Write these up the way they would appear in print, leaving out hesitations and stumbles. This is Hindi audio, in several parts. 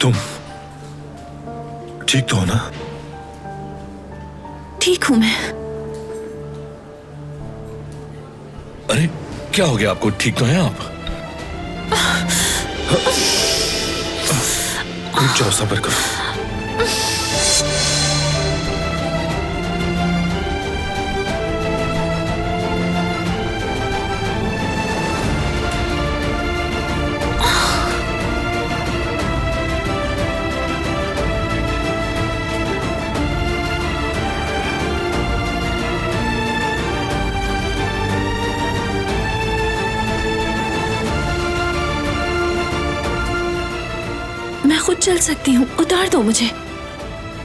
तुम ठीक तो हो ना? ठीक हूं मैं। अरे क्या हो गया आपको? ठीक तो हैं आप? रुक जाओ, सब्र करो। मैं खुद चल सकती हूँ, उतार दो मुझे।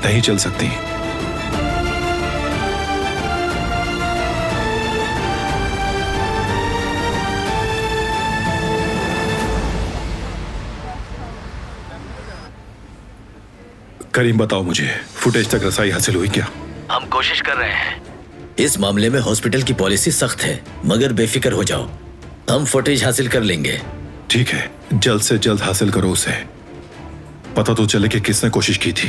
नहीं चल सकती। करीम बताओ मुझे, फुटेज तक रसाई हासिल हुई क्या? हम कोशिश कर रहे हैं। इस मामले में हॉस्पिटल की पॉलिसी सख्त है, मगर बेफिक्र हो जाओ, हम फुटेज हासिल कर लेंगे। ठीक है, जल्द से जल्द हासिल करो उसे। पता तो चले कि किसने कोशिश की थी।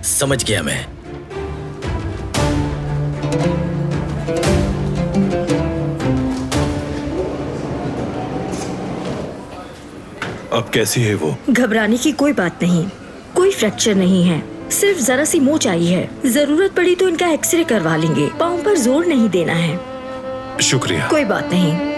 समझ गया मैं। अब कैसी है वो? घबराने की कोई बात नहीं, कोई फ्रैक्चर नहीं है, सिर्फ जरा सी मोच आई है। जरूरत पड़ी तो इनका एक्सरे करवा लेंगे। पाँव पर जोर नहीं देना है। शुक्रिया। कोई बात नहीं।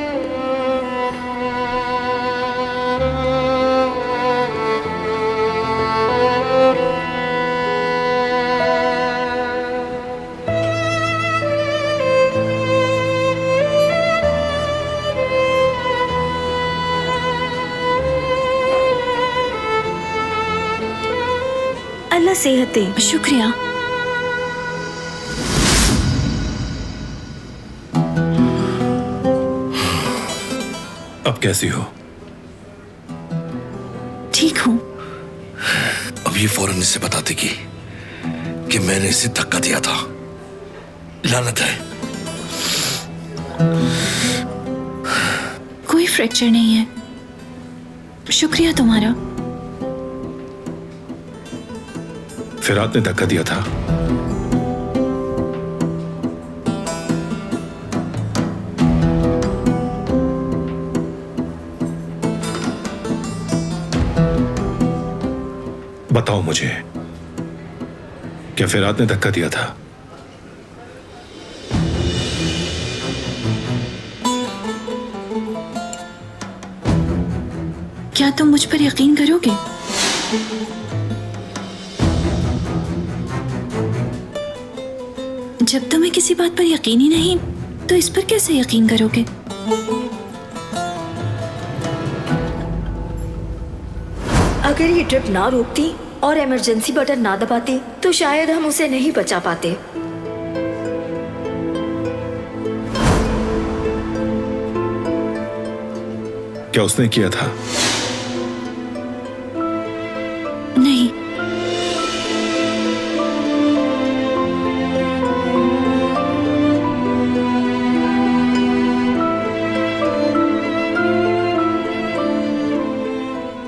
अल्लाह सेहत दे। शुक्रिया। अब कैसी हो? ठीक हूँ। अब ये फौरन इसे बताते कि मैंने इसे धक्का दिया था। लानत है। कोई फ्रैक्चर नहीं है। शुक्रिया तुम्हारा। फिरात ने धक्का दिया था। बताओ मुझे, क्या फिरात ने धक्का दिया था? क्या तुम मुझ पर यकीन करोगे? जब तुम्हें किसी बात पर यकीन ही नहीं, तो इस पर कैसे यकीन करोगे? अगर ये ट्रिप ना रोकती और इमरजेंसी बटन ना दबाती तो शायद हम उसे नहीं बचा पाते। क्या उसने किया था? नहीं।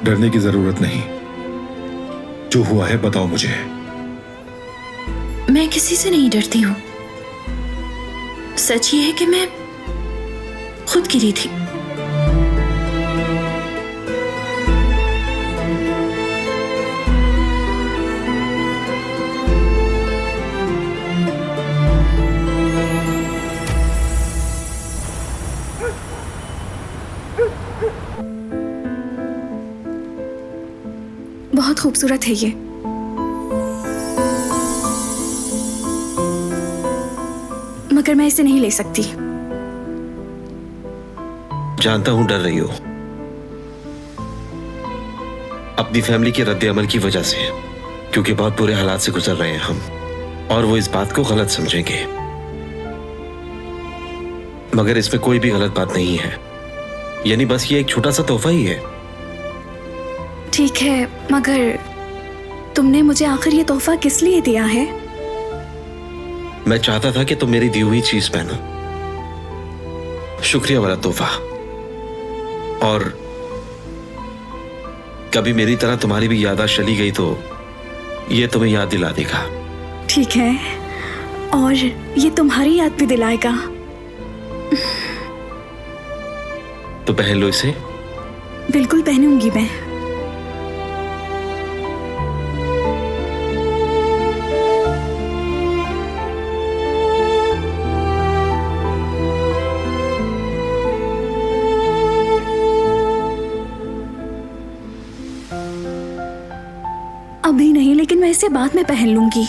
डरने की जरूरत नहीं। जो हुआ है बताओ मुझे। मैं किसी से नहीं डरती हूँ। सच ये है कि मैं खुद गिरी थी। बहुत खूबसूरत है ये। मगर मैं इसे नहीं ले सकती। जानता हूं डर रही हो, अपनी फैमिली के रद्द-ए-अमल की वजह से, क्योंकि बहुत बुरे हालात से गुजर रहे हैं हम, और वो इस बात को गलत समझेंगे। मगर इसमें कोई भी गलत बात नहीं है, यानी बस ये एक छोटा सा तोहफा ही है। ठीक है, मगर तुमने मुझे आखिर ये तोहफा किस लिए दिया है? मैं चाहता था कि तुम मेरी दी हुई चीज पहनो, शुक्रिया वाला तोहफा। और कभी मेरी तरह तुम्हारी भी याददाश्त चली गई तो ये तुम्हें याद दिला देगा। ठीक है, और ये तुम्हारी याद भी दिलाएगा। तो पहन लो इसे। बिल्कुल पहनूंगी मैं। अभी नहीं, लेकिन मैं इसे बाद में पहन लूंगी।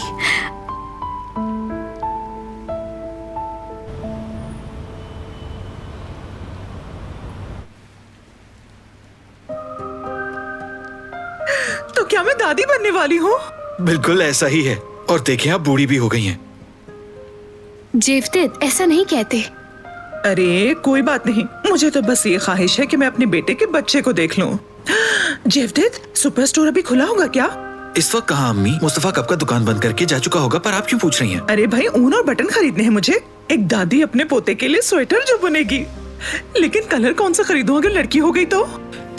तो क्या मैं दादी बनने वाली हूँ? बिल्कुल ऐसा ही है। और देखें, आप बूढ़ी भी हो गई हैं। जेवतेद, ऐसा नहीं कहते। अरे कोई बात नहीं, मुझे तो बस ये ख्वाहिश है कि मैं अपने बेटे के बच्चे को देख लूं। जेवतेद, सुपर स्टोर अभी खुला होगा क्या? इस वक्त कहाँ अम्मी? मुस्तफा कब का दुकान बंद करके जा चुका होगा, पर आप क्यों पूछ रही हैं? अरे भाई, ऊन और बटन खरीदने हैं मुझे। एक दादी अपने पोते के लिए स्वेटर जो बुनेगी, लेकिन कलर कौन सा खरीदूं अगर लड़की हो गई तो?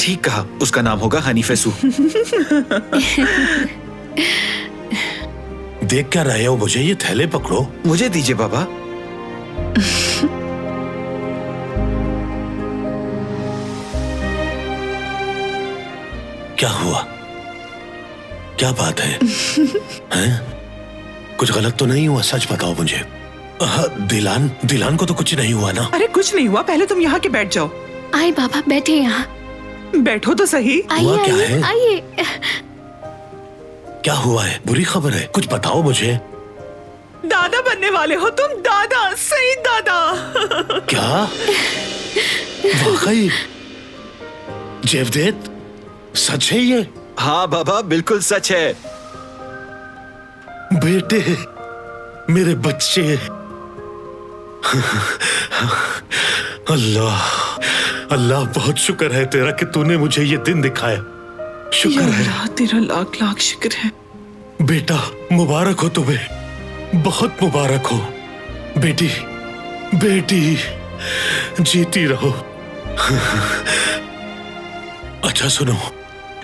ठीक कहा, उसका नाम होगा हनीफेसू। देख क्या रहे हो मुझे? ये थैले पकड़ो। मुझे दीजिए बाबा। क्या हुआ? क्या बात है? हैं? कुछ गलत तो नहीं हुआ? सच बताओ मुझे। दिलान को तो कुछ नहीं हुआ ना? अरे कुछ नहीं हुआ, पहले तुम यहाँ के बैठ जाओ। आइए बाबा, बैठे यहाँ। बैठो तो सही। हुआ क्या आइए है? आइए। क्या हुआ है? बुरी खबर है? कुछ बताओ मुझे। दादा बनने वाले हो तुम, दादा, सही दादा। क्या? वाकई? जेवदेद, सच है ये? हाँ बाबा, बिल्कुल सच है। बेटे, मेरे बच्चे। अल्लाह अल्लाह, बहुत शुक्र है तेरा कि तूने मुझे ये दिन दिखाया। शुक्र है अल्लाह, तेरा लाख लाख शुक्र है। बेटा। मुबारक हो तुम्हें, बहुत मुबारक हो। बेटी, बेटी, जीती रहो। अच्छा सुनो,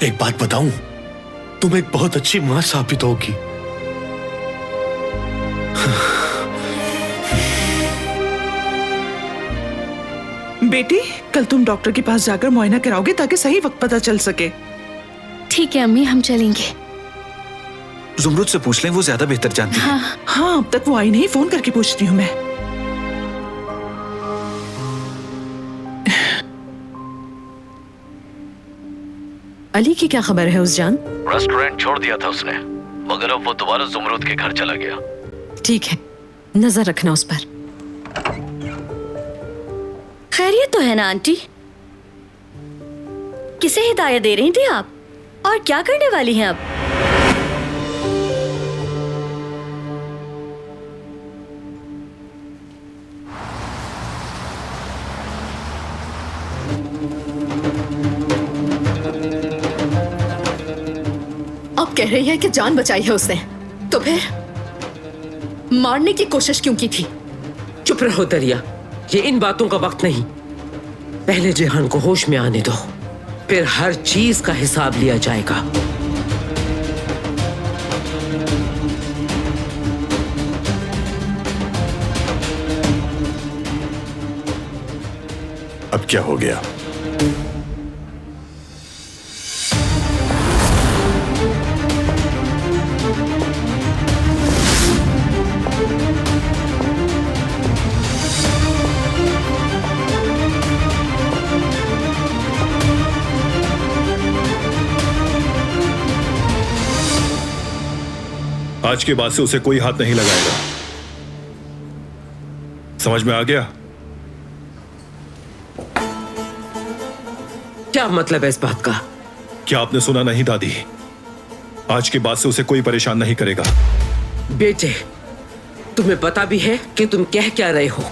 एक बात बताऊं, तुम एक बहुत अच्छी मां साबित होगी। बेटी, कल तुम डॉक्टर के पास जाकर मुआयना कराओगे ताकि सही वक्त पता चल सके। ठीक है अम्मी, हम चलेंगे। जुमरुद से पूछ लें, वो ज्यादा बेहतर जानती है। हाँ, अब तक वो आई नहीं, फोन करके पूछती हूँ मैं। अली की क्या खबर है उस जान? रेस्टोरेंट छोड़ दिया था उसने, मगर अब वो दोबारा जुमरुद के घर चला गया। ठीक है, नजर रखना उस पर। खैरियत तो है ना आंटी? किसे हिदायत दे रही थी आप, और क्या करने वाली हैं अब? अब कह रही है कि जान बचाई है उसने, तो फिर मारने की कोशिश क्यों की थी? चुप रहो दरिया, ये इन बातों का वक्त नहीं। पहले जेहान को होश में आने दो, फिर हर चीज का हिसाब लिया जाएगा। अब क्या हो गया? आज के बाद से उसे कोई हाथ नहीं लगाएगा। समझ में आ गया? क्या मतलब है इस बात का? क्या आपने सुना नहीं दादी? आज के बाद से उसे कोई परेशान नहीं करेगा। बेटे, तुम्हें पता भी है कि तुम कह क्या रहे हो?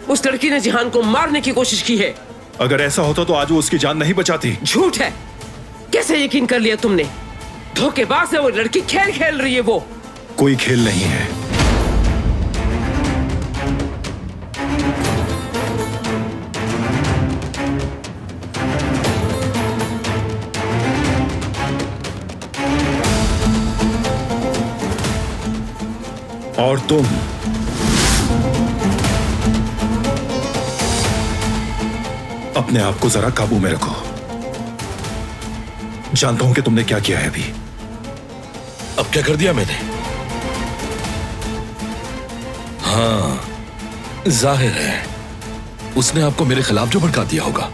उस लड़की ने जिहान को मारने की कोशिश की है। अगर ऐसा होता तो आज वो उसकी जान नहीं बचाती। झूठ है। कैसे यकीन कर लिया तुमने? धोखेबाज है वो लड़की, खेल खेल रही है वो। कोई खेल नहीं है। और तुम अपने आप को जरा काबू में रखो। जानता हूं कि तुमने क्या किया है अभी। अब क्या कर दिया मैंने? हाँ, जाहिर है उसने आपको मेरे खिलाफ जो भड़का दिया होगा।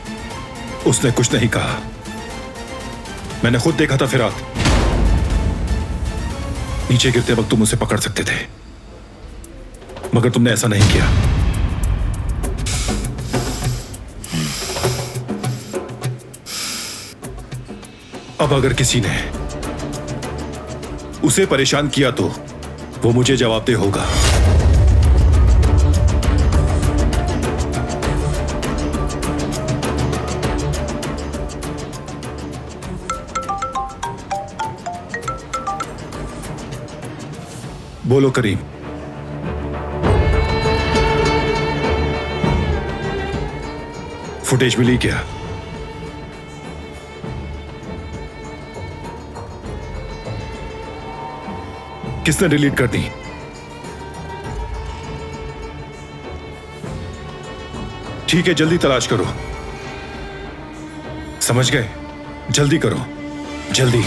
उसने कुछ नहीं कहा, मैंने खुद देखा था फिरात। नीचे गिरते वक्त तुम उसे पकड़ सकते थे, मगर तुमने ऐसा नहीं किया। अब अगर किसी ने उसे परेशान किया तो वो मुझे जवाबदेह होगा। बोलो करीम। फुटेज मिली क्या? किसने डिलीट कर दी? ठीक है, जल्दी तलाश करो। समझ गए? जल्दी करो, जल्दी।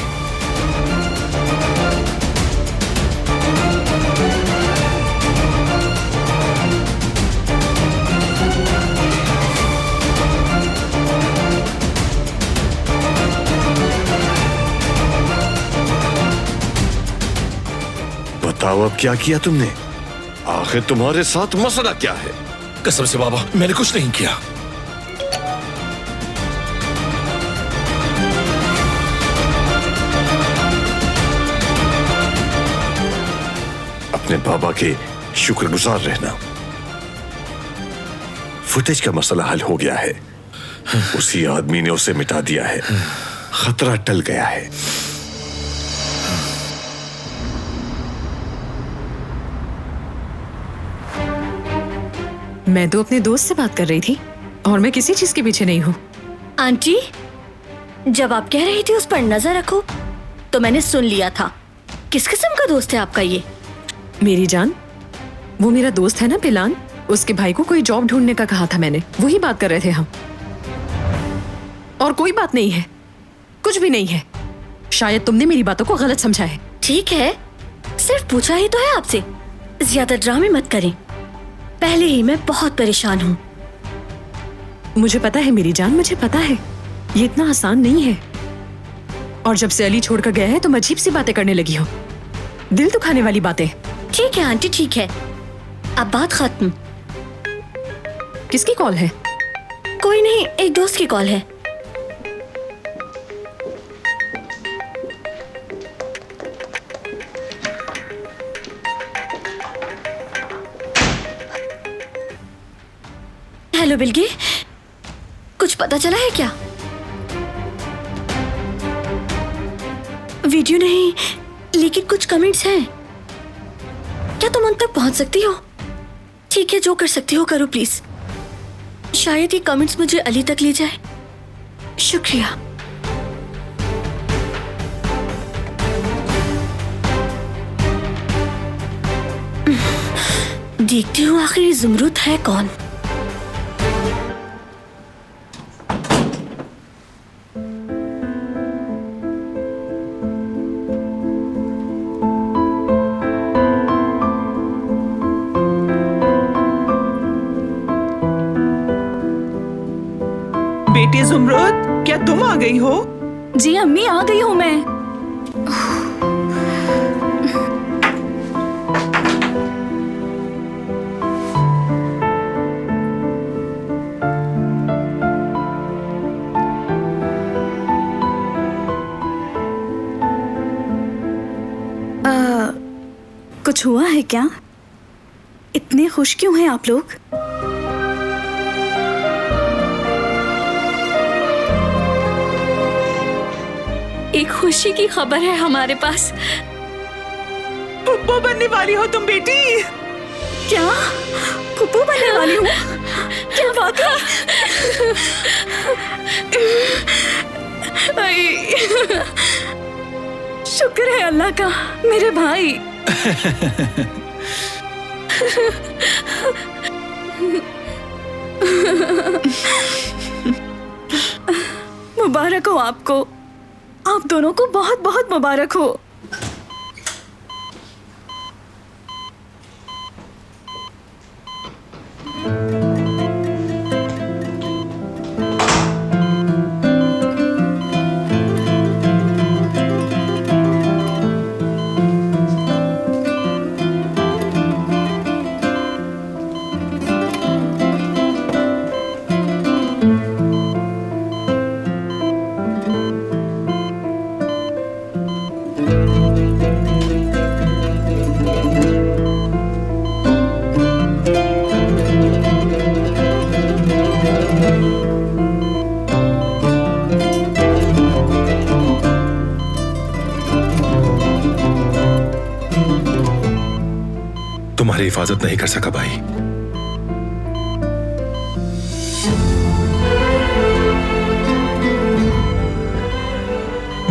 बताओ अब क्या किया तुमने? आखिर तुम्हारे साथ मसला क्या है? कसम से बाबा, मैंने कुछ नहीं किया। अपने बाबा के शुक्रगुजार रहना। फुटेज का मसला हल हो गया है। उसी आदमी ने उसे मिटा दिया है। खतरा टल गया है। मैं तो अपने दोस्त से बात कर रही थी और मैं किसी चीज के पीछे नहीं हूँ। आंटी, जब आप कह रही थी उस पर नजर रखो तो मैंने सुन लिया था। किस किस्म का दोस्त है आपका ये? मेरी जान, वो मेरा दोस्त है ना पिलान, उसके भाई को कोई जॉब ढूंढने का कहा था मैंने, वही बात कर रहे थे हम। और कोई बात नहीं है, कुछ भी नहीं है। शायद तुमने मेरी बातों को गलत समझा है। ठीक है, सिर्फ पूछा ही तो है आपसे, ज्यादा ड्रामे मत करें। पहले ही मैं बहुत परेशान हूँ। मुझे पता है मेरी जान, मुझे पता है ये इतना आसान नहीं है। और जब से अली छोड़कर गया है तुम अजीब सी बातें करने लगी हो, दिल दुखाने वाली बातें। ठीक है आंटी, ठीक है, अब बात खत्म। किसकी कॉल है? कोई नहीं, एक दोस्त की कॉल है। हेलो बिल्की, कुछ पता चला है क्या? वीडियो नहीं, लेकिन कुछ कमेंट्स हैं। क्या तुम उन तक पहुंच सकती हो? ठीक है, जो कर सकती हो करो प्लीज। शायद ये कमेंट्स मुझे अली तक ले जाए। शुक्रिया। देखती हूँ आखिर ये ज़ुमरुद है कौन। बेटी ज़ुमरुद, क्या तुम आ गई हो? जी अम्मी, आ गई हूँ मैं। कुछ हुआ है क्या? इतने खुश क्यों हैं आप लोग? एक खुशी की खबर है हमारे पास। फुप्पो बनने वाली हो तुम बेटी। क्या? फुप्पो बनने वाली हूँ? क्या बात है? शुक्र है अल्लाह का, मेरे भाई। मुबारक हो आपको, आप दोनों को बहुत बहुत मुबारक हो। तुम्हारी हिफाजत नहीं कर सका भाई।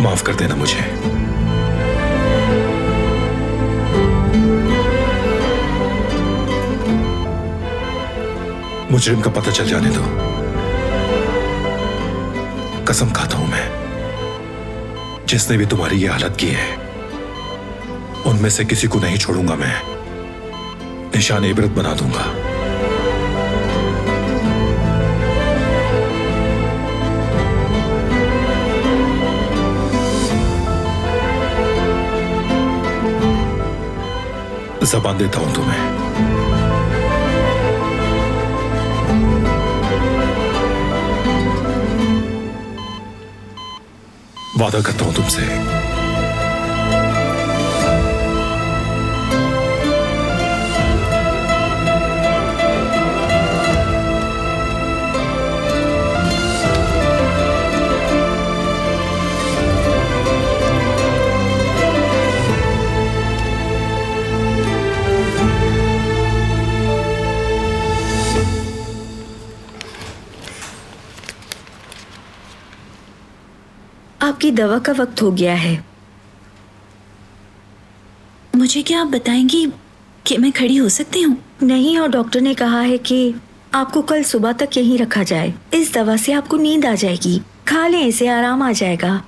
माफ कर देना मुझे। मुजरिम का पता चल जाने दो। कसम खाता हूं मैं, जिसने भी तुम्हारी ये हालत की है उनमें से किसी को नहीं छोड़ूंगा मैं, निशान इबरत बना दूंगा। ज़बान देता हूं तुम्हें। वादा करता हूं तुमसे। आपकी दवा का वक्त हो गया है। मुझे क्या आप बताएंगी कि मैं खड़ी हो सकती हूँ? नहीं, और डॉक्टर ने कहा है कि आपको कल सुबह तक यहीं रखा जाए। इस दवा से आपको नींद आ जाएगी, खा लें इसे, आराम आ जाएगा।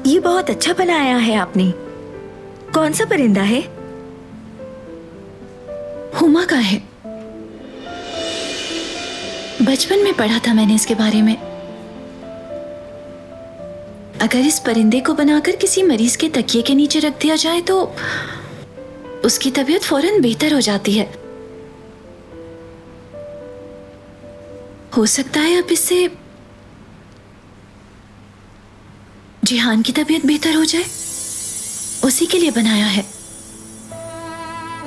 ये बहुत अच्छा बनाया है आपने। कौन सा परिंदा है? हुमा का है। बचपन में पढ़ा था मैंने इसके बारे में। अगर इस परिंदे को बनाकर किसी मरीज के तकिए के नीचे रख दिया जाए तो उसकी तबीयत फौरन बेहतर हो जाती है। हो सकता है अब इससे जिहान की तबीयत बेहतर हो जाए, उसी के लिए बनाया है।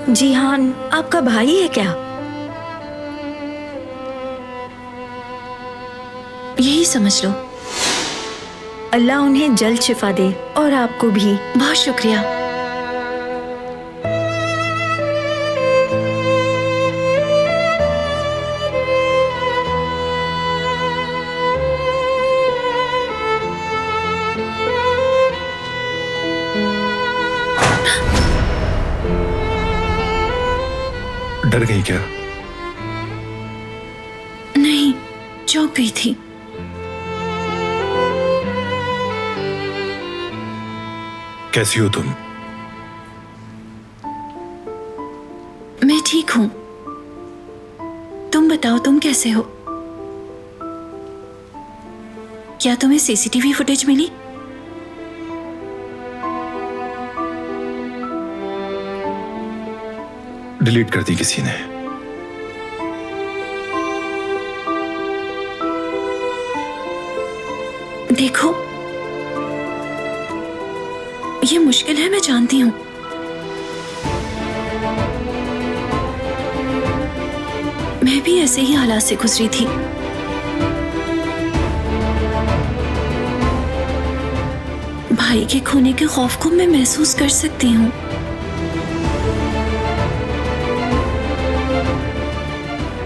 जिहान आपका भाई है क्या? यही समझ लो। अल्लाह उन्हें जल्द शिफा दे, और आपको भी। बहुत शुक्रिया। डर गई क्या? नहीं, चौंक गई थी। कैसी हो तुम? मैं ठीक हूं। तुम बताओ, तुम कैसे हो? क्या तुम्हें सीसीटीवी फुटेज मिली? डिलीट कर दी किसी ने। देखो, ये मुश्किल है, मैं जानती हूं। मैं भी ऐसे ही हालात से गुजरी थी। भाई के खोने के खौफ को मैं महसूस कर सकती हूँ।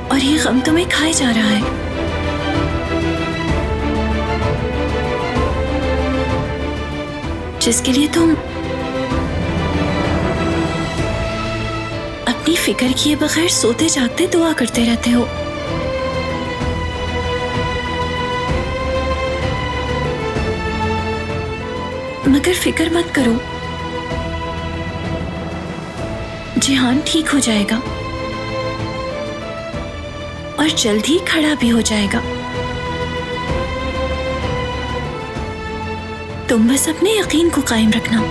और ये गम तुम्हें खाए जा रहा है। जिसके लिए तुम अपनी फिक्र किए बगैर सोते जागते दुआ करते रहते हो। मगर फिक्र मत करो, जिहान ठीक हो जाएगा और जल्द ही खड़ा भी हो जाएगा। तुम बस अपने यकीन को कायम रखना।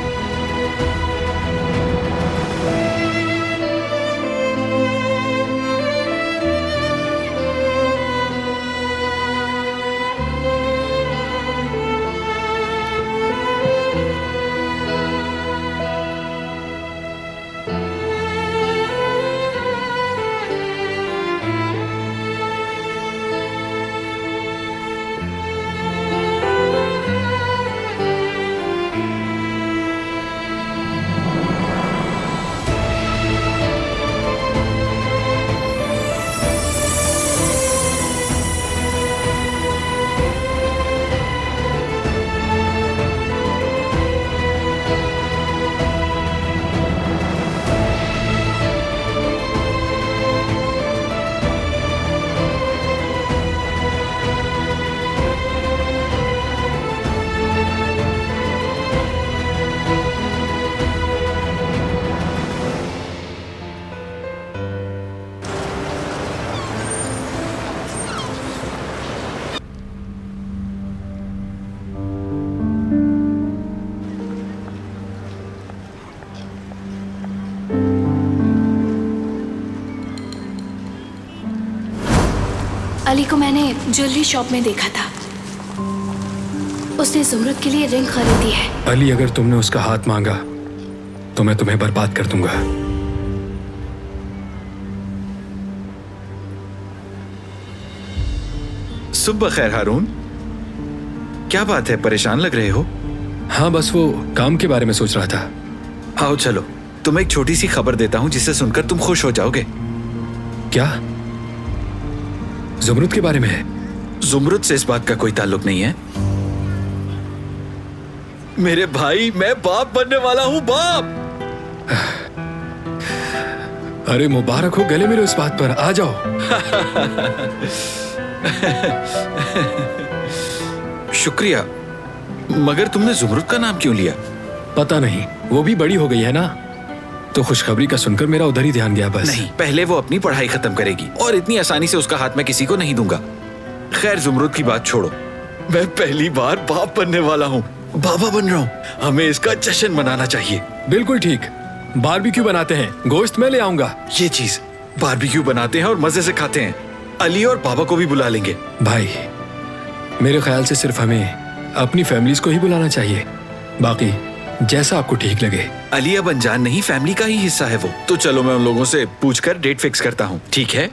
अली को मैंने ज्वेलरी शॉप में देखा था। उसने ज़ुमरत के लिए रिंग खरीदी है। अली, अगर तुमने उसका हाथ मांगा तो मैं तुम्हें बर्बाद कर दूंगा। सुबह खैर हारून, क्या बात है, परेशान लग रहे हो? हाँ, बस वो काम के बारे में सोच रहा था। आओ चलो, तुम्हें एक छोटी सी खबर देता हूँ जिसे सुनकर तुम खुश हो जाओगे। क्या? ज़ुमरुद के बारे में है? ज़ुमरुद से इस बात का कोई ताल्लुक नहीं है। मेरे भाई, मैं बाप बनने वाला हूँ, बाप। अरे मुबारक हो, गले मिलो इस बात पर, आ जाओ। शुक्रिया, मगर तुमने ज़ुमरुद का नाम क्यों लिया? पता नहीं, वो भी बड़ी हो गई है ना, तो खुशखबरी का सुनकर मेरा उधर ही ध्यान गया बस। नहीं, पहले वो अपनी पढ़ाई खत्म करेगी और इतनी आसानी से उसका हाथ मैं किसी को नहीं दूंगा। खैर, ज़ुमरुद की बात छोड़ो, मैं पहली बार बाप बनने वाला हूँ, बाबा बन रहा हूँ। हमें इसका जश्न मनाना चाहिए। बिल्कुल ठीक, बारबेक्यू बनाते हैं, गोश्त मैं ले आऊंगा। ये चीज, बारबेक्यू बनाते हैं और मजे से खाते हैं। अली और बाबा को भी बुला लेंगे। भाई, मेरे ख्याल से सिर्फ हमें अपनी फैमिलीज को ही बुलाना चाहिए, बाकी जैसा आपको ठीक लगे। अली अब अनजान नहीं, फैमिली का ही हिस्सा है वो। तो चलो मैं उन लोगों से पूछकर डेट फिक्स करता हूँ, ठीक है?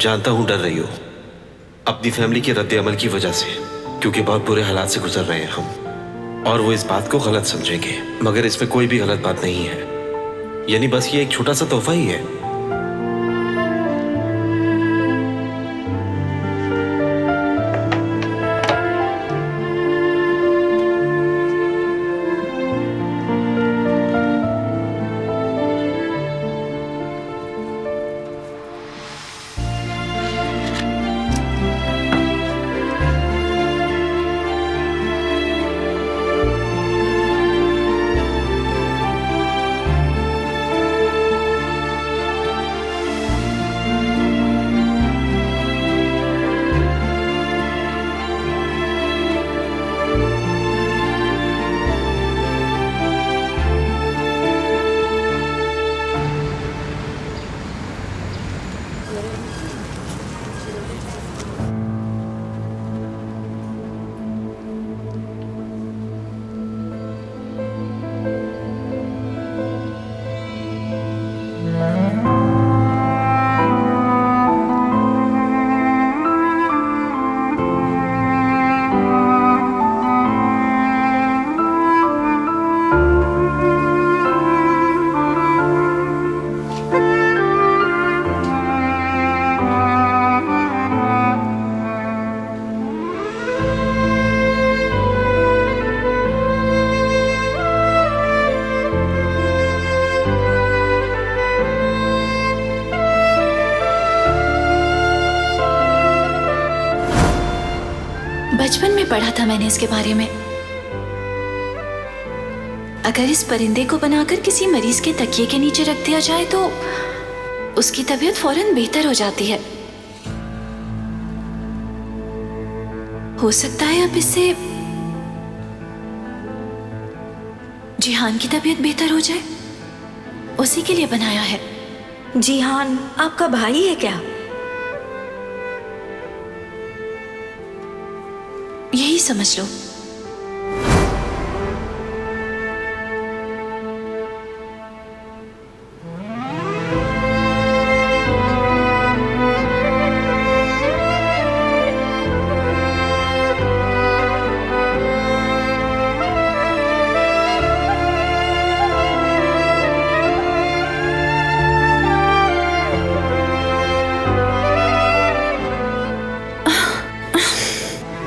जानता हूं डर रही हो अपनी फैमिली के रद्द अमल की वजह से, क्योंकि बहुत बुरे हालात से गुजर रहे हैं हम, और वो इस बात को गलत समझेंगे। मगर इसमें कोई भी गलत बात नहीं है, यानी बस ये एक छोटा सा तोहफा ही है। पढ़ा था मैंने इसके बारे में। अगर इस परिंदे को बनाकर किसी मरीज के तकिए के नीचे रख दिया जाए तो उसकी तबीयत फौरन बेहतर हो जाती है। हो सकता है अब इससे जिहान की तबीयत बेहतर हो जाए, उसी के लिए बनाया है। जिहान आपका भाई है क्या? यही समझ लो।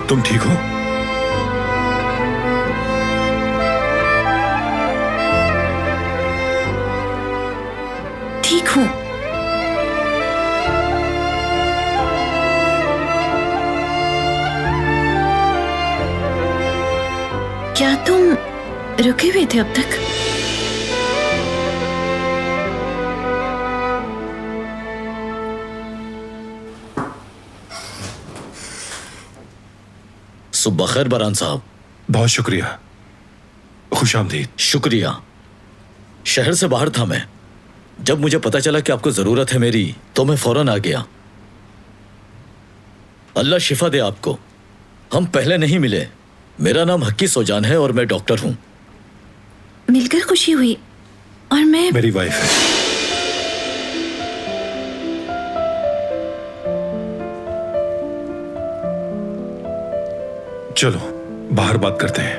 तुम ठीक हो? ठीक हूं। क्या तुम रुके हुए थे अब तक? सुबह खैर बरान साहब। बहुत शुक्रिया। खुशामदीद। शुक्रिया। शहर से बाहर था मैं। जब मुझे पता चला कि आपको जरूरत है मेरी, तो मैं फौरन आ गया। अल्लाह शिफा दे आपको। हम पहले नहीं मिले। मेरा नाम हक्की सोजान है और मैं डॉक्टर हूं। मिलकर खुशी हुई। और मैं मेरी वाइफ है। चलो बाहर बात करते हैं।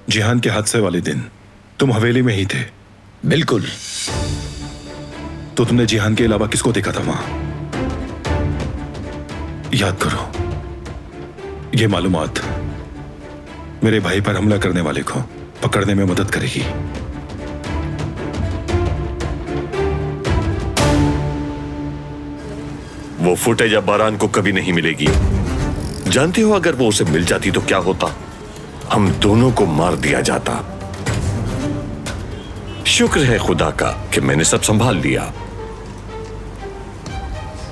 जिहान के हादसे वाले दिन तुम हवेली में ही थे? बिल्कुल। तो तुमने जिहान के अलावा किसको देखा था वहां? याद करो। ये मालूमात मेरे भाई पर हमला करने वाले को पकड़ने में मदद करेगी। वो फुटेज अब बारान को कभी नहीं मिलेगी। जानते हो अगर वो उसे मिल जाती तो क्या होता? हम दोनों को मार दिया जाता। शुक्र है खुदा का कि मैंने सब संभाल लिया,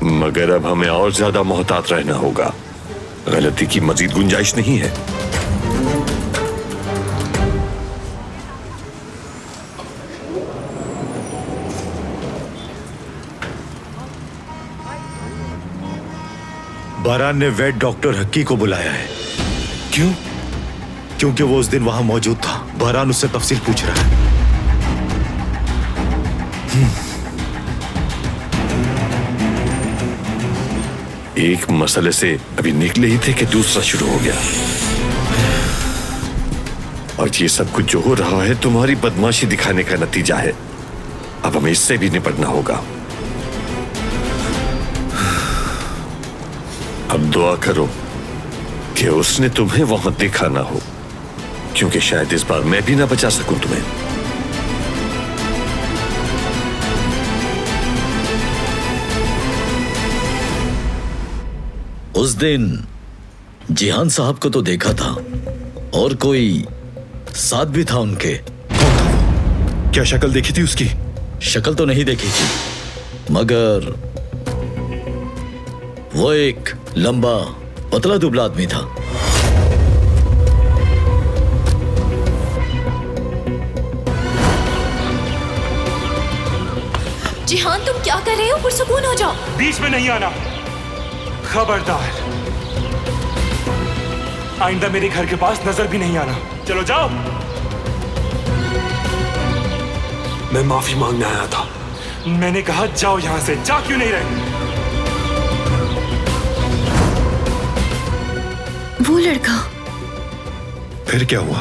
मगर अब हमें और ज्यादा मोहतात रहना होगा। गलती की मजीद गुंजाइश नहीं है। बारान ने वेट डॉक्टर हक्की को बुलाया है। क्यों? क्योंकि वो उस दिन वहां मौजूद था। बारान उससे तफसील पूछ रहा है। एक मसले से अभी निकले ही थे कि दूसरा शुरू हो गया। और ये सब कुछ जो हो रहा है तुम्हारी बदमाशी दिखाने का नतीजा है। अब हमें इससे भी निपटना होगा। अब दुआ करो कि उसने तुम्हें वहां देखा ना हो, क्योंकि शायद इस बार मैं भी ना बचा सकूं तुम्हें। उस दिन जिहान साहब को तो देखा था, और कोई साथ भी था उनके। कौन था वो? क्या शक्ल देखी थी उसकी? शक्ल तो नहीं देखी थी, मगर वो एक लंबा पतला दुबला आदमी था। जिहान तुम क्या कर रहे हो? पुरसुकून हो जाओ। बीच में नहीं आना, खबरदार। आइंदा मेरे घर के पास नजर भी नहीं आना। चलो जाओ। मैं माफी मांगने आया था। मैंने कहा जाओ यहां से। जा क्यों नहीं रहे? वो लड़का फिर क्या हुआ?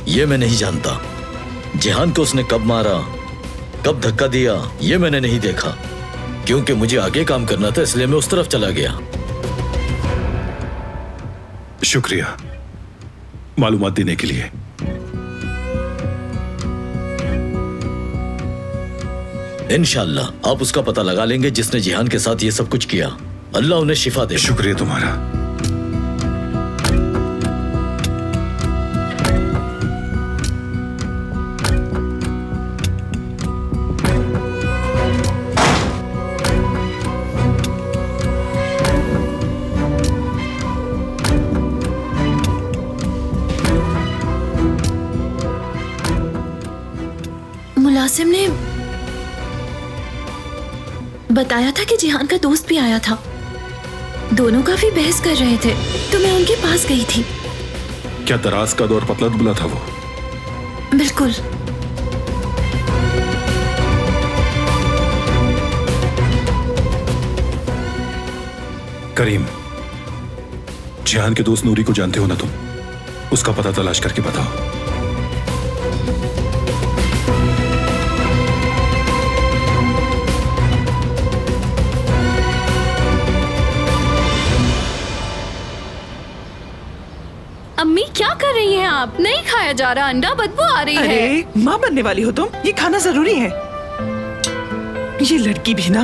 ये मैं नहीं जानता। जिहान को उसने कब मारा, कब धक्का दिया, ये मैंने नहीं देखा, क्योंकि मुझे आगे काम करना था, इसलिए मैं उस तरफ चला गया। शुक्रिया मालूमात देने के लिए। इंशाल्लाह आप उसका पता लगा लेंगे जिसने जिहान के साथ ये सब कुछ किया। अल्लाह उन्हें शिफा दे। शुक्रिया तुम्हारा। मुलासिम ने बताया था कि जिहान का दोस्त भी आया था। दोनों काफी बहस कर रहे थे तो मैं उनके पास गई थी। क्या दराज कद और पतला दुबला था वो? बिल्कुल। करीम, जिहान के दोस्त नूरी को जानते हो ना तुम? उसका पता तलाश करके बताओ। अम्मी क्या कर रही हैं आप? नहीं खाया जा रहा अंडा, बदबू आ रही है। अरे माँ बनने वाली हो तुम, ये खाना जरूरी है। ये लड़की भी ना।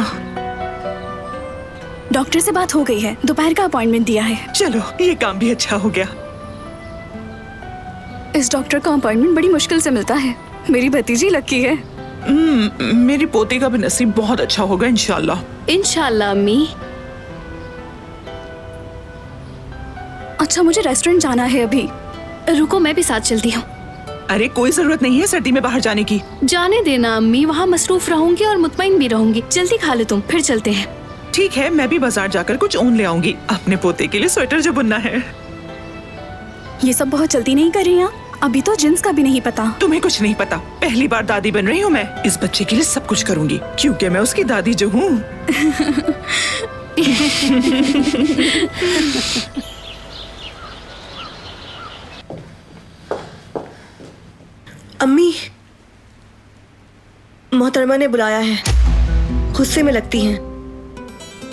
डॉक्टर से बात हो गई है, दोपहर का अपॉइंटमेंट दिया है। चलो ये काम भी अच्छा हो गया। इस डॉक्टर का अपॉइंटमेंट बड़ी मुश्किल से मिलता है। मेरी भतीजी लकी है। मेरी पोती का भी नसीब बहुत अच्छा होगा इंशाल्लाह। इंशाल्लाह अम्मी। अच्छा मुझे रेस्टोरेंट जाना है अभी। रुको मैं भी साथ चलती हूँ। अरे कोई जरूरत नहीं है सर्दी में बाहर जाने की। जाने देना अम्मी, वहाँ मसरूफ रहूंगी और मुतमईन भी रहूंगी। जल्दी खा लो तुम, फिर चलते हैं। ठीक है, मैं भी बाजार जाकर कुछ ऊन ले आऊंगी अपने पोते के लिए स्वेटर जो बुनना है। ये सब बहुत जल्दी नहीं कर रही हैं? अभी तो जिन्स का भी नहीं पता। तुम्हें कुछ नहीं पता, पहली बार दादी बन रही हूँ मैं। इस बच्चे के लिए सब कुछ करूँगी क्योंकि मैं उसकी दादी जो हूँ। अम्मी, मोहतरमा ने बुलाया है। गुस्से में लगती हैं।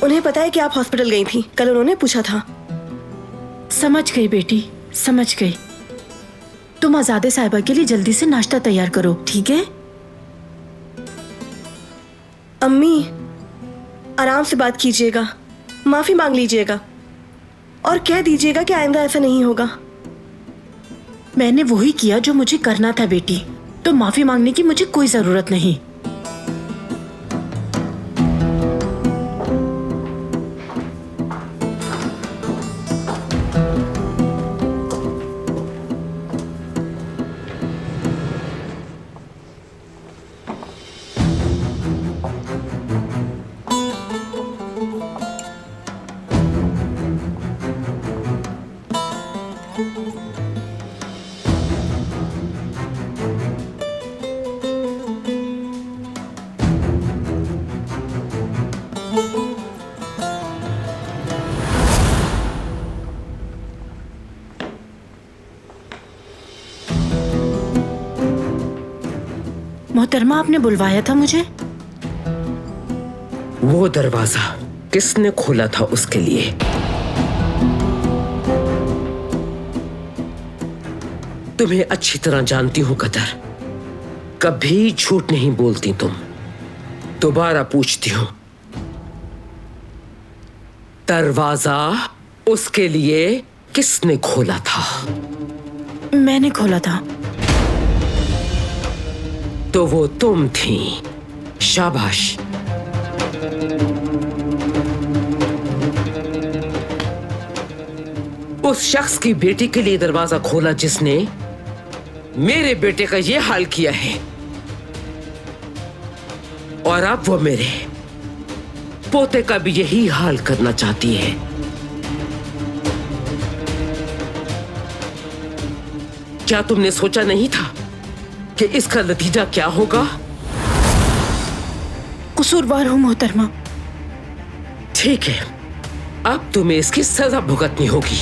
उन्हें पता है कि आप हॉस्पिटल गई थी, कल उन्होंने पूछा था। समझ गई बेटी, समझ गई। तुम आजादे साहिबा के लिए जल्दी से नाश्ता तैयार करो, ठीक है? अम्मी, आराम से बात कीजिएगा, माफी मांग लीजिएगा और कह दीजिएगा कि आइंदा ऐसा नहीं होगा। मैंने वही किया जो मुझे करना था बेटी, तो माफी मांगने की मुझे कोई जरूरत नहीं। मोहतरमा आपने बुलवाया था मुझे? वो दरवाजा किसने खोला था उसके लिए? तुम्हें अच्छी तरह जानती हूं कदर, कभी झूठ नहीं बोलती तुम। दोबारा पूछती हूं, दरवाजा उसके लिए किसने खोला था? मैंने खोला था। तो वो तुम थी। शाबाश। उस शख्स की बेटी के लिए दरवाजा खोला जिसने मेरे बेटे का ये हाल किया है, और अब वो मेरे पोते का भी यही हाल करना चाहती है। क्या तुमने सोचा नहीं था कि इसका नतीजा क्या होगा? कसूरवार हूं मोहतरमा। ठीक है, अब तुम्हें इसकी सजा भुगतनी होगी।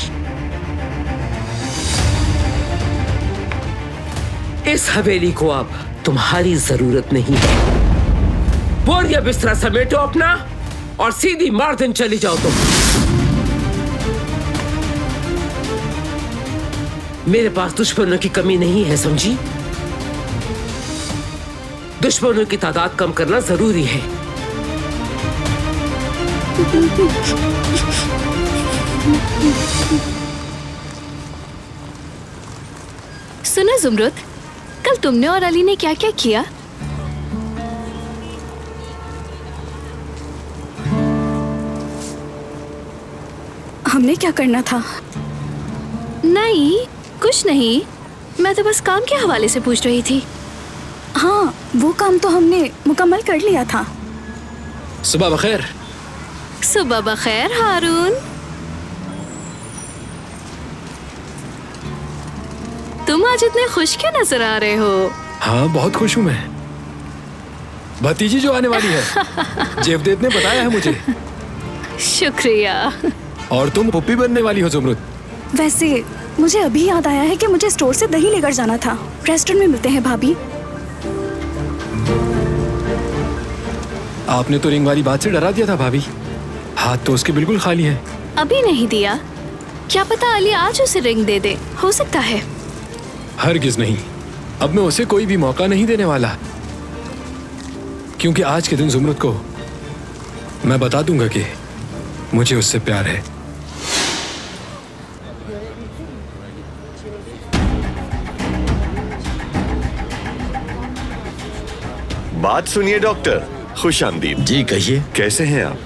इस हवेली को अब तुम्हारी जरूरत नहीं है। बोरिया बिस्तरा समेटो अपना और सीधी मार्दन चली जाओ तुम। मेरे पास दुश्मनों की कमी नहीं है, समझी? दुश्मनों की तादाद कम करना जरूरी है। सुनो जुमरुद, कल तुमने और अली ने क्या क्या किया? हमने क्या करना था? नहीं, कुछ नहीं, मैं तो बस काम के हवाले से पूछ रही थी। हाँ, वो काम तो हमने मुकम्मल कर लिया था। सुबह बखैर। सुबह बखैर हारून। तुम आज इतने खुश क्यों नजर आ रहे हो? हाँ, बहुत खुश हूँ मैं। भतीजी जो आने वाली है, जेवदेद ने बताया है मुझे। शुक्रिया। और तुम पुप्पी बनने वाली हो जुमरुद। वैसे मुझे अभी याद आया है कि मुझे स्टोर से दही लेकर जाना था। रेस्टोरेंट में मिलते हैं भाभी। आपने तो रिंग वाली बात से डरा दिया था भाभी। हाथ तो उसके बिल्कुल खाली है। अभी नहीं दिया, क्या पता अली आज उसे रिंग दे दे, हो सकता है। हरगिज नहीं, अब मैं उसे कोई भी मौका नहीं देने वाला, क्योंकि आज के दिन जुमरुद को मैं बता दूंगा कि मुझे उससे प्यार है। बात सुनिए डॉक्टर। खुश आमदीद। जी कहिए। कैसे हैं आप?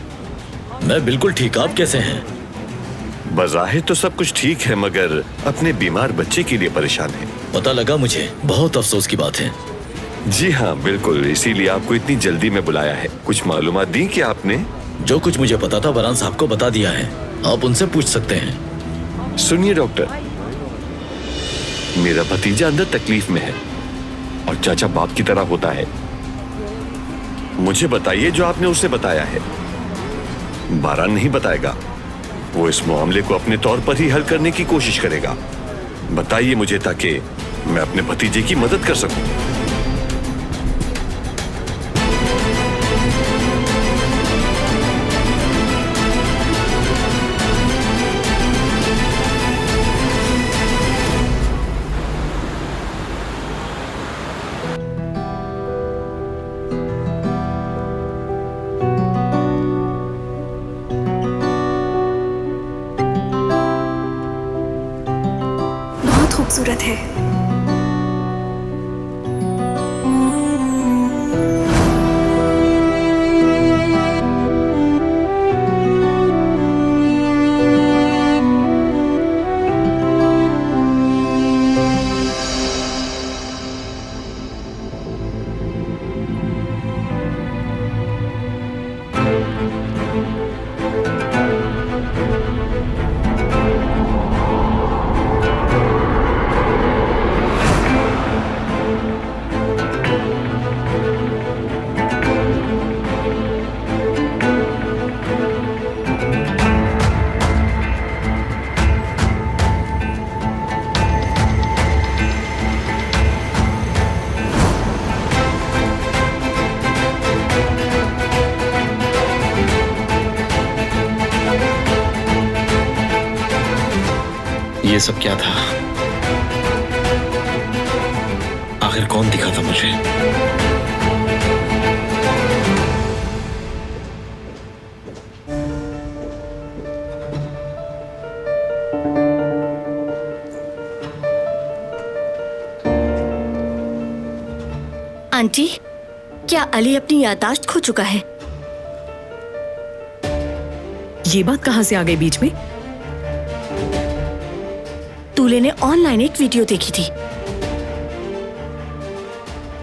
मैं बिल्कुल ठीक, आप कैसे हैं? बज़ाहिर तो सब कुछ ठीक है, मगर अपने बीमार बच्चे के लिए परेशान है। पता लगा मुझे, बहुत अफसोस की बात है। जी हाँ बिल्कुल, इसीलिए आपको इतनी जल्दी में बुलाया है। कुछ मालूमात दी कि आपने? जो कुछ मुझे पता था बरान साहब को बता दिया है, आप उनसे पूछ सकते हैं। सुनिए डॉक्टर, मेरा भतीजा अंदर तकलीफ में है और चाचा बाप की तरह होता है। मुझे बताइए जो आपने उसे बताया है। बारान नहीं बताएगा, वो इस मामले को अपने तौर पर ही हल करने की कोशिश करेगा। बताइए मुझे ताकि मैं अपने भतीजे की मदद कर सकूं। खूबसूरत है। ये सब क्या था? आखिर कौन दिखा था मुझे? आंटी, क्या अली अपनी याददाश्त खो चुका है? ये बात कहां से आ गई बीच में? दूल्हे ने ऑनलाइन एक वीडियो देखी थी,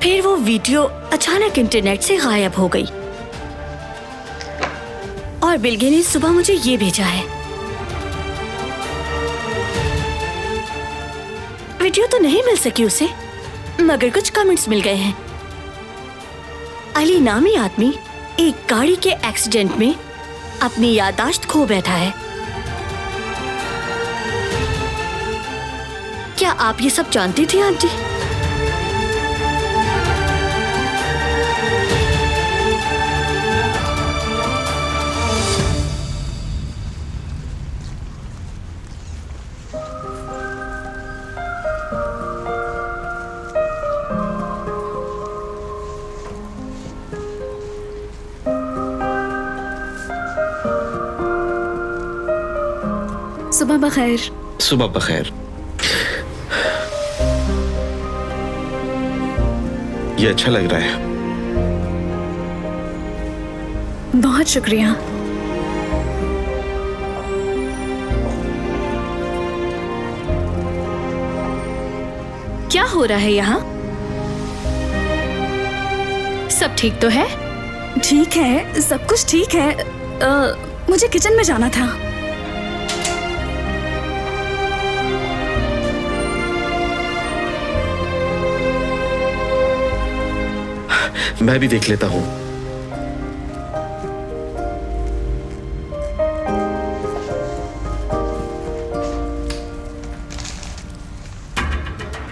फिर वो वीडियो अचानक इंटरनेट से गायब हो गई और बिल्गे ने सुबह मुझे ये भेजा है। वीडियो तो नहीं मिल सकी उसे, मगर कुछ कमेंट्स मिल गए हैं। अली नामी आदमी एक गाड़ी के एक्सीडेंट में अपनी याददाश्त खो बैठा है। क्या आप ये सब जानती थी आंटी? सुबह बखैर। सुबह बखैर। ये अच्छा लग रहा है। बहुत शुक्रिया। क्या हो रहा है यहाँ? सब ठीक तो है? ठीक है, सब कुछ ठीक है। मुझे किचन में जाना था। मैं भी देख लेता हूँ।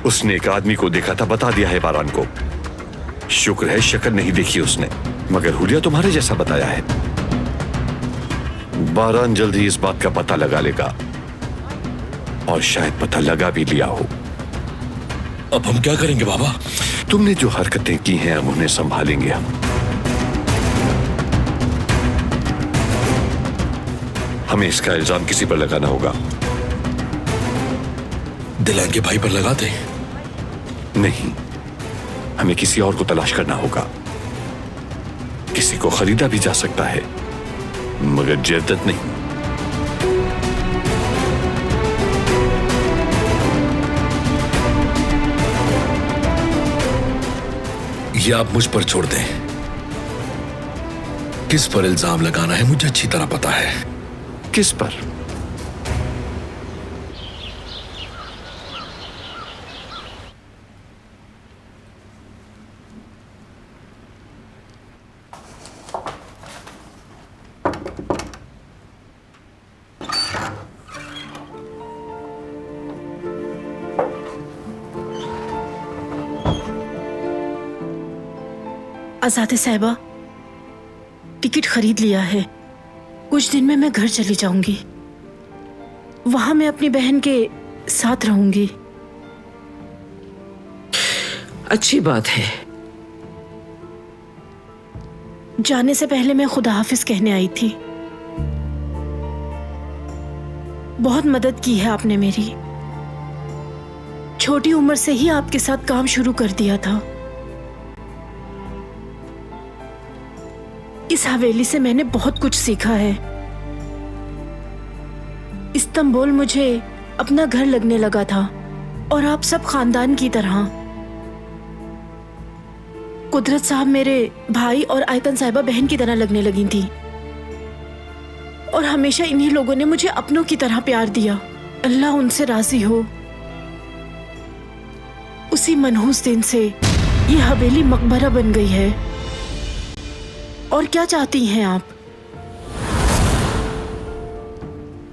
उसने एक आदमी को देखा था, बता दिया है बारान को। शुक्र है शक्ल नहीं देखी उसने, मगर हुलिया तुम्हारे जैसा बताया है। बारान जल्द ही इस बात का पता लगा लेगा, और शायद पता लगा भी लिया हो। अब हम क्या करेंगे बाबा? तुमने जो हरकतें की हैं हम उन्हें संभालेंगे। हमें इसका इल्जाम किसी पर लगाना होगा। दिलान के भाई पर लगाते? नहीं, हमें किसी और को तलाश करना होगा। किसी को खरीदा भी जा सकता है, मगर जेवदत नहीं। ये आप मुझ पर छोड़ दें। किस पर इल्जाम लगाना है मुझे अच्छी तरह पता है। किस पर? आजाद साहिबा, टिकट खरीद लिया है। कुछ दिन में मैं घर चली जाऊंगी। वहां मैं अपनी बहन के साथ रहूंगी। अच्छी बात है। जाने से पहले मैं खुदा हाफिज कहने आई थी। बहुत मदद की है आपने मेरी। छोटी उम्र से ही आपके साथ काम शुरू कर दिया था। इस हवेली से मैंने बहुत कुछ सीखा है। इस्तांबुल मुझे अपना घर लगने लगा था, और आप सब खानदान की तरह। कुदरत साहब मेरे भाई और आयतन साहिबा बहन की तरह लगने लगी थी, और हमेशा इन्हीं लोगों ने मुझे अपनों की तरह प्यार दिया। अल्लाह उनसे राजी हो। उसी मनहूस दिन से ये हवेली मकबरा बन गई है। और क्या चाहती हैं आप?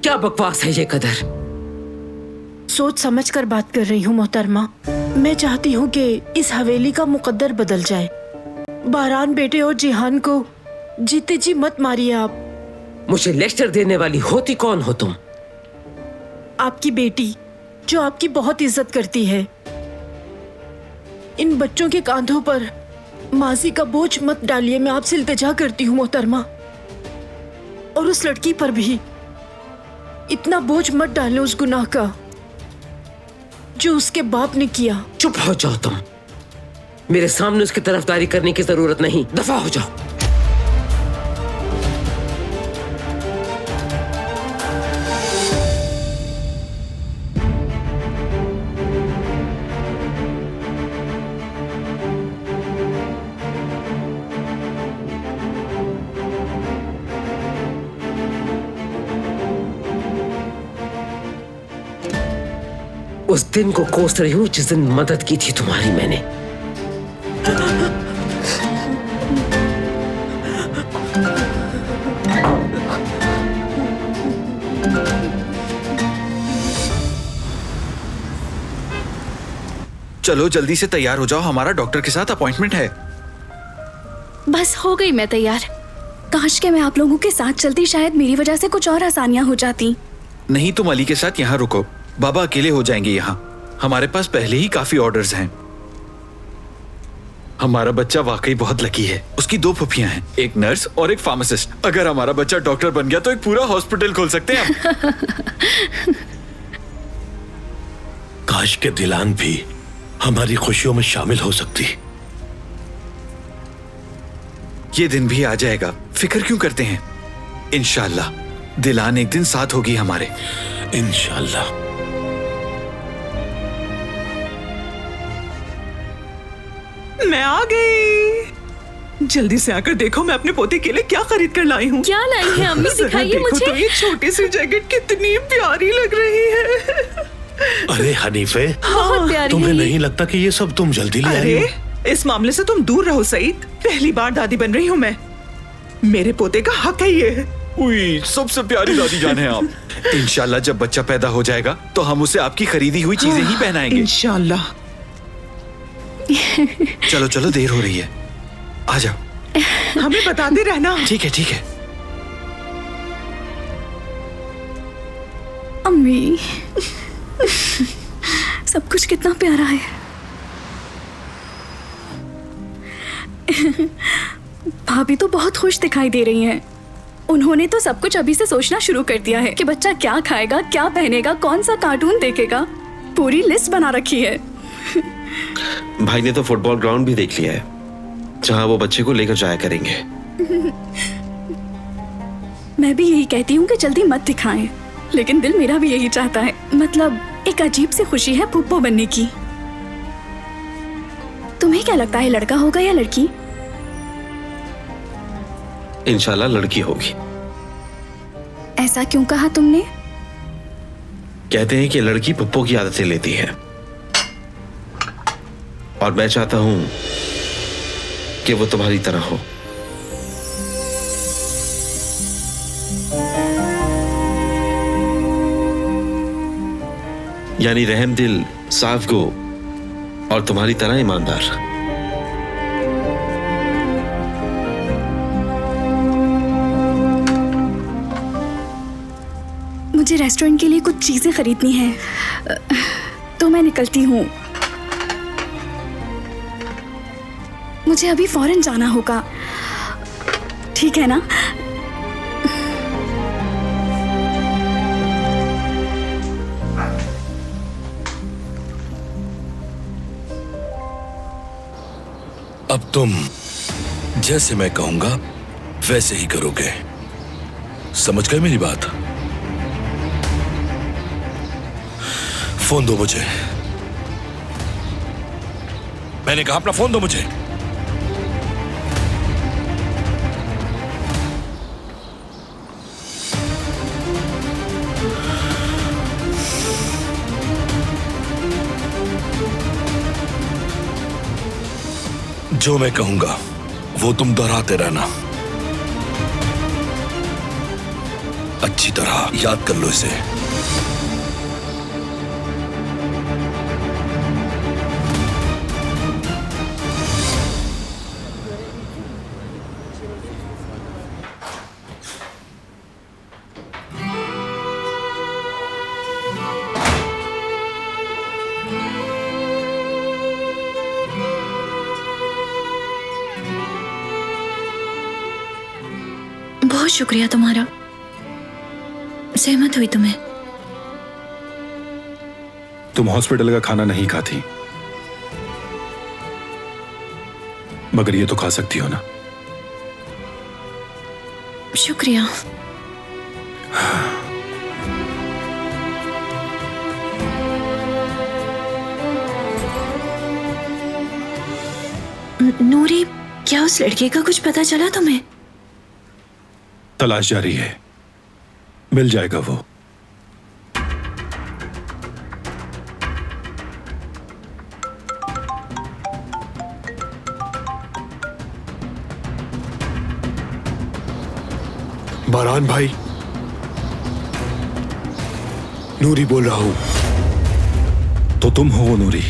क्या बकवास है ये कदर? सोच समझ कर बात कर रही हूँ मोहतरमा। मैं चाहती हूँ कि इस हवेली का मुकद्दर बदल जाए। बारान बेटे और जिहान को जीते जी मत मारिए आप। मुझे लेक्चर देने वाली होती कौन हो तुम? आपकी बेटी, जो आपकी बहुत इज्जत करती है। इन बच्चों के कांधों पर माजी का बोझ मत डालिए। मैं आपसे इल्तिजा करती हूँ मोहतरमा। और उस लड़की पर भी इतना बोझ मत डालें उस गुनाह का जो उसके बाप ने किया। चुप हो जाओ तुम। मेरे सामने उसकी तरफदारी करने की जरूरत नहीं। दफा हो जाओ। उस दिन को कोस रही हूं जिस दिन मदद की थी तुम्हारी मैंने। चलो जल्दी से तैयार हो जाओ, हमारा डॉक्टर के साथ अपॉइंटमेंट है। बस हो गई मैं तैयार। काश के मैं आप लोगों के साथ चलती, शायद मेरी वजह से कुछ और आसानियां हो जाती। नहीं, तुम अली के साथ यहाँ रुको। बाबा अकेले हो जाएंगे यहाँ। हमारे पास पहले ही काफी ऑर्डर्स हैं। हमारा बच्चा वाकई बहुत लकी है। उसकी 2 फूफियां हैं, एक नर्स और एक फार्मासिस्ट। अगर हमारा बच्चा डॉक्टर बन गया तो एक पूरा हॉस्पिटल खोल सकते हैं हम। काश के दिलान भी हमारी खुशियों में शामिल हो सकती। ये दिन भी आ जाएगा, फिक्र क्यों करते हैं? इंशाल्लाह दिलान एक दिन साथ होगी हमारे। इंशाल्लाह। मैं आ गई। जल्दी से आकर देखो मैं अपने पोते के लिए क्या खरीद कर लाई हूँ। क्या लाई है अम्मी? जरा दिखाइए देखो मुझे। तो ये छोटी सी जैकेट कितनी प्यारी लग रही है। अरे हनीफे, बहुत प्यारी तुम्हें है ये। नहीं लगता कि ये सब तुम जल्दी ले आई हो? अरे इस मामले से तुम दूर रहो सईद। पहली बार दादी बन रही हूँ मैं। मेरे पोते का हक है ये। उई, सबसे प्यारी दादी जान है आप। इंशाल्लाह जब बच्चा पैदा हो जाएगा तो हम उसे आपकी खरीदी हुई चीजें ही पहनाएंगे। इंशाल्लाह। चलो चलो, देर हो रही है, आ जाओ। हमें बताते रहना। ठीक है ठीक है। अम्मी, सब कुछ कितना प्यारा है। भाभी तो बहुत खुश दिखाई दे रही हैं। उन्होंने तो सब कुछ अभी से सोचना शुरू कर दिया है कि बच्चा क्या खाएगा, क्या पहनेगा, कौन सा कार्टून देखेगा। पूरी लिस्ट बना रखी है। भाई ने तो फुटबॉल ग्राउंड भी देख लिया है जहां वो बच्चे को लेकर जाया करेंगे। मैं भी यही कहती हूँ कि जल्दी मत दिखाएं, लेकिन दिल मेरा भी यही चाहता है। मतलब एक अजीब सी खुशी है पुप्पो बनने की। तुम्हें क्या लगता है, लड़का होगा या लड़की? इंशाल्लाह लड़की होगी। ऐसा क्यों कहा तुमने? कहते हैं कि लड़की पप्पो की आदतें लेती है, और मैं चाहता हूं कि वो तुम्हारी तरह हो। यानी रहमदिल, साफगो और तुम्हारी तरह ईमानदार। मुझे रेस्टोरेंट के लिए कुछ चीजें खरीदनी है, तो मैं निकलती हूँ। मुझे अभी फौरन जाना होगा, ठीक है ना? अब तुम जैसे मैं कहूंगा वैसे ही करोगे, समझ गए मेरी बात? फोन दो मुझे। मैंने कहा अपना फोन दो मुझे। जो मैं कहूंगा वो तुम दोहराते रहना, अच्छी तरह याद कर लो इसे। बहुत शुक्रिया तुम्हारा। सहमत हुई तुम्हें। तुम हॉस्पिटल का खाना नहीं खाती, मगर ये तो खा सकती हो ना। शुक्रिया। नूरी, क्या उस लड़के का कुछ पता चला तुम्हें? तलाश जारी है, मिल जाएगा वो। बारान भाई, नूरी बोल रहा हूं। तो तुम हो वो नूरी?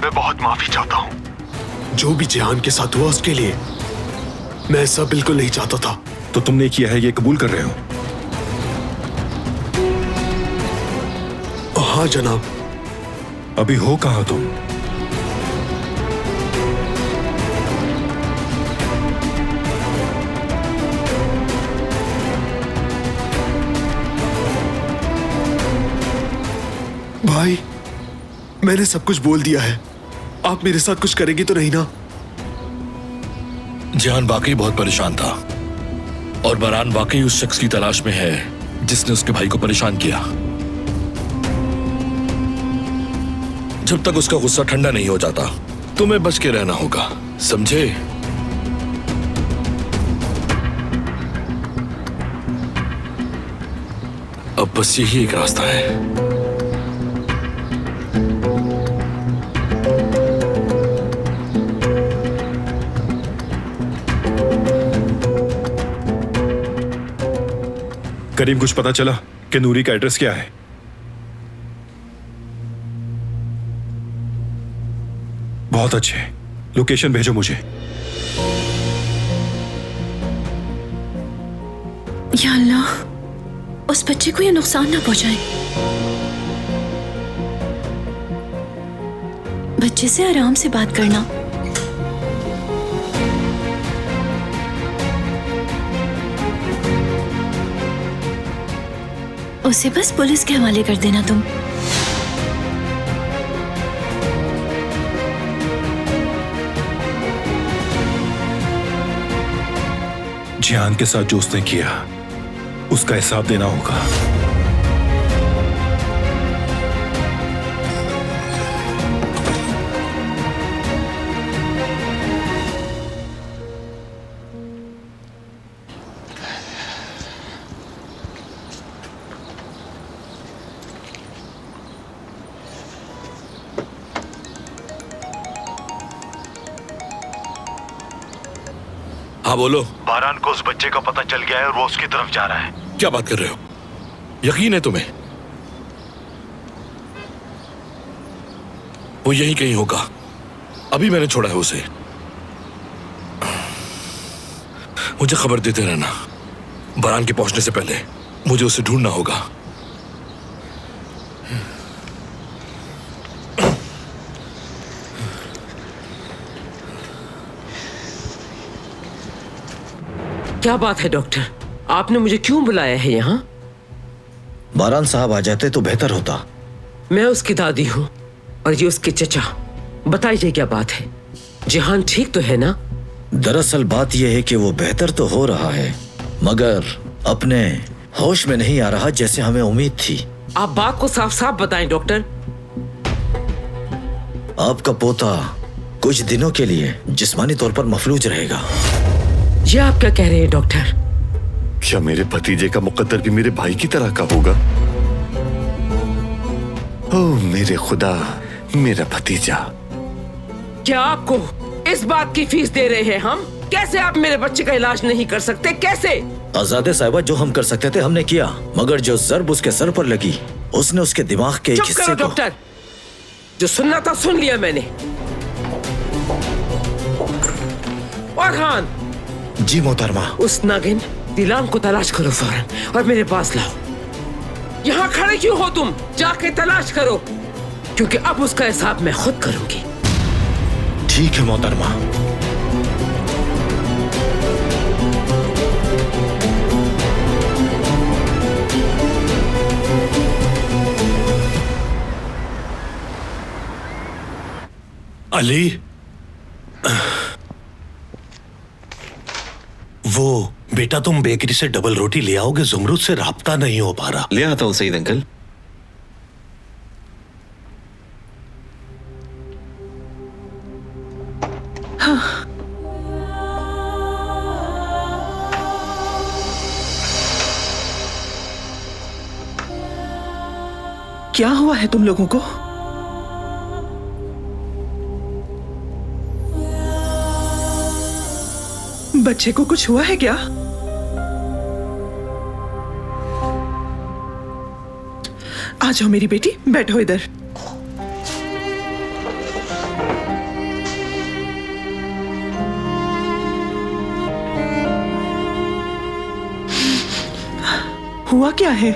मैं बहुत माफी चाहता हूं। जो भी जिहान के साथ हुआ उसके लिए मैं ऐसा बिल्कुल नहीं चाहता था। तो तुमने किया है, ये कबूल कर रहे हो? हाँ जनाब। अभी हो कहां तुम? भाई, मैंने सब कुछ बोल दिया है। आप मेरे साथ कुछ करेंगी तो नहीं ना? जिहान वाकई बहुत परेशान था और बरहान वाकई उस शख्स की तलाश में है जिसने उसके भाई को परेशान किया। जब तक उसका गुस्सा ठंडा नहीं हो जाता तुम्हें बच के रहना होगा, समझे? अब बस यही एक रास्ता है। करीम, कुछ पता चला कि नूरी का एड्रेस क्या है? बहुत अच्छे, लोकेशन भेजो मुझे। या अल्लाह, उस बच्चे को ये नुकसान ना पहुंचाए। बच्चे से आराम से बात करना। उसे बस पुलिस के हवाले कर देना तुम। जिहान के साथ जो उसने किया उसका हिसाब देना होगा। हाँ बोलो। बारान को उस बच्चे का पता चल गया है और वो उसकी तरफ जा रहा है। क्या बात कर रहे हो? यकीन है तुम्हें? वो यहीं कहीं होगा। अभी मैंने छोड़ा है उसे। मुझे खबर देते रहना। बारान के पहुंचने से पहले मुझे उसे ढूंढना होगा। क्या बात है डॉक्टर, आपने मुझे क्यों बुलाया है यहाँ? बारान साहब आ जाते तो बेहतर होता। मैं उसकी दादी हूँ और ये उसके चचा। बताइए क्या बात है? जिहान ठीक तो है ना? दरअसल बात यह है कि वो बेहतर तो हो रहा है मगर अपने होश में नहीं आ रहा जैसे हमें उम्मीद थी। आप बात को साफ साफ बताएं डॉक्टर। आपका पोता कुछ दिनों के लिए जिस्मानी तौर पर मफलूज रहेगा। ये आप क्या कह रहे हैं डॉक्टर? क्या मेरे भतीजे का मुकद्दर भी मेरे भाई की तरह का होगा? ओह मेरे खुदा, मेरा भतीजा। क्या आपको इस बात की फीस दे रहे हैं हम? कैसे आप मेरे बच्चे का इलाज नहीं कर सकते? कैसे? आजादे साहिबा, जो हम कर सकते थे हमने किया, मगर जो जर्ब उसके सर पर लगी उसने उसके दिमाग के एक हिस्से को। डॉक्टर, जो सुनना था सुन लिया मैंने। फरहान। जी मोहतरमा। उस नागिन दिलान को तलाश करो फौरन और मेरे पास लाओ। यहाँ खड़े क्यों हो तुम? जाके तलाश करो, क्योंकि अब उसका हिसाब मैं खुद करूंगी। ठीक है मोहतरमा। अली, वो बेटा तुम बेकरी से डबल रोटी ले आओगे? जुमरूद से राब्ता नहीं हो पा रहा। ले आता हूं सईद अंकल। हाँ। क्या हुआ है तुम लोगों को? बच्चे को कुछ हुआ है क्या? आ जाओ मेरी बेटी, बैठो इधर। हुआ क्या है?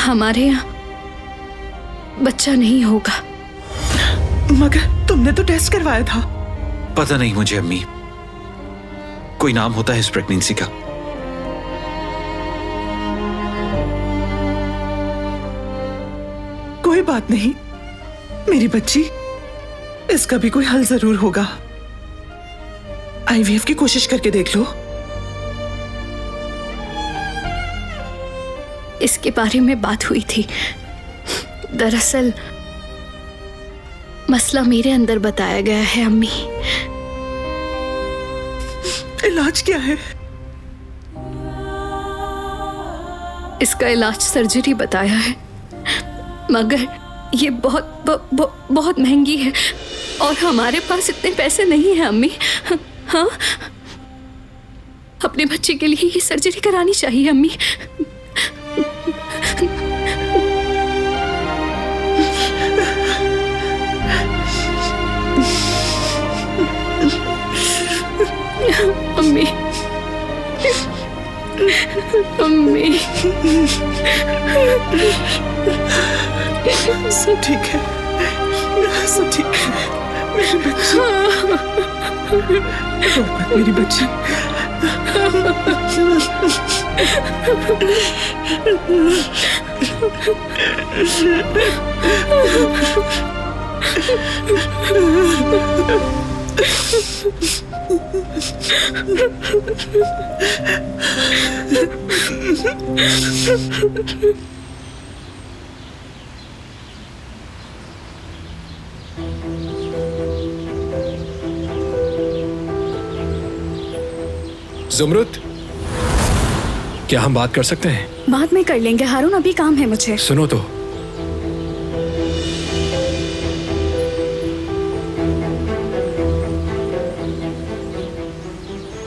हमारे यहाँ बच्चा नहीं होगा। मगर तुमने तो टेस्ट करवाया था। पता नहीं मुझे अम्मी, कोई नाम होता है इस प्रेगनेंसी का। कोई बात नहीं मेरी बच्ची, इसका भी कोई हल जरूर होगा। आईवीएफ की कोशिश करके देख लो। इसके बारे में बात हुई थी। दरअसल मसला मेरे अंदर बताया गया है अम्मी। इलाज क्या है? इसका इलाज सर्जरी बताया है, मगर ये बहुत महंगी है और हमारे पास इतने पैसे नहीं है अम्मी। हाँ, अपने बच्चे के लिए ये सर्जरी करानी चाहिए अम्मी। अम्मी, अम्मी, सब ठीक है, सब ठीक है मेरी बच्ची। रो मत मेरी बच्ची। ज़ुमरुद, क्या हम बात कर सकते हैं? बाद में कर लेंगे हारून, अभी काम है मुझे। सुनो तो,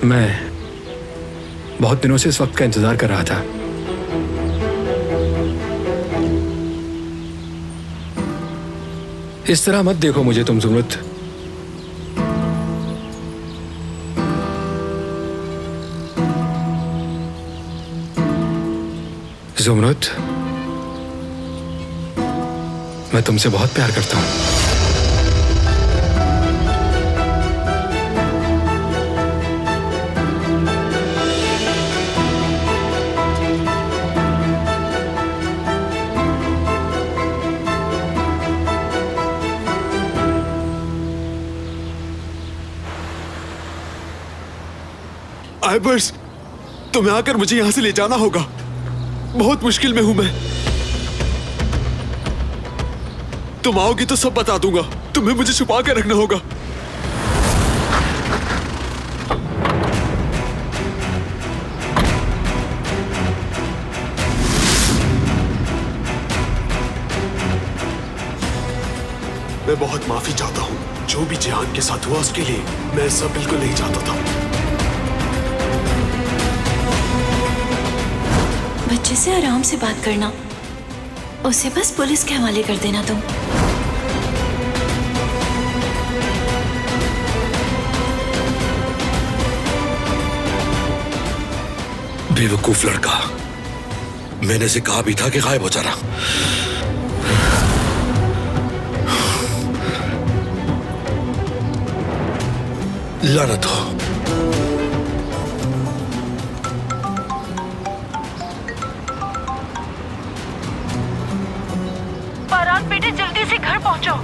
मैं बहुत दिनों से इस वक्त का इंतजार कर रहा था। इस तरह मत देखो मुझे तुम ज़ुमरुद। ज़ुमरुद, मैं तुमसे बहुत प्यार करता हूं। आइबर्स, तुम्हें आकर मुझे यहां से ले जाना होगा। बहुत मुश्किल में हूं मैं। तुम आओगी तो सब बता दूंगा। तुम्हें मुझे छुपा के रखना होगा। मैं बहुत माफी चाहता हूं। जो भी जिहान के साथ हुआ उसके लिए मैं सब बिल्कुल नहीं चाहता था। बच्चे से आराम से बात करना, उसे बस पुलिस के हवाले कर देना तुम। बेवकूफ लड़का, मैंने इसे कहा भी था कि गायब हो जाना। लानत हो। बारात बेटे, जल्दी से घर पहुंचो।